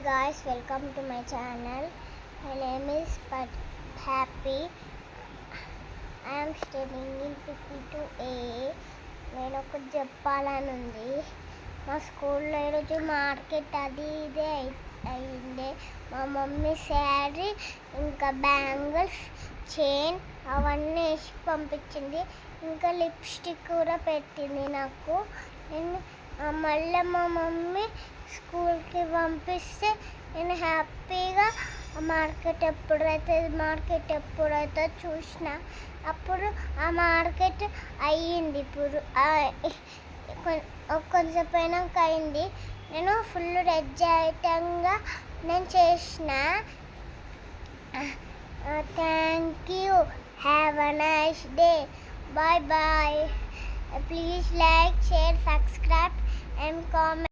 guys, welcome to my channel. My name is Happy. I am studying in 52A. నేను ఒకటి చెప్పాలని ఉంది. మా స్కూల్లో ఈరోజు మార్కెట్ అది ఇదే అయింది. మా మమ్మీ శారీ ఇంకా బ్యాంగిల్స్ చైన్ అవన్నీ వేసి పంపించింది. ఇంకా లిప్స్టిక్ కూడా పెట్టింది నాకు. నేను మళ్ళీ మా మమ్మీ స్కూల్కి పంపిస్తే నేను హ్యాపీగా మార్కెట్ ఎప్పుడైతే చూసిన అప్పుడు ఆ మార్కెట్ అయ్యింది. ఇప్పుడు కొంచెంసేపు అయినాక అయింది. నేను ఫుల్ ఎగ్జైటింగ్గా నేను చేసిన. Thank you. Have a nice day. Bye bye. Please like, share, subscribe and comment.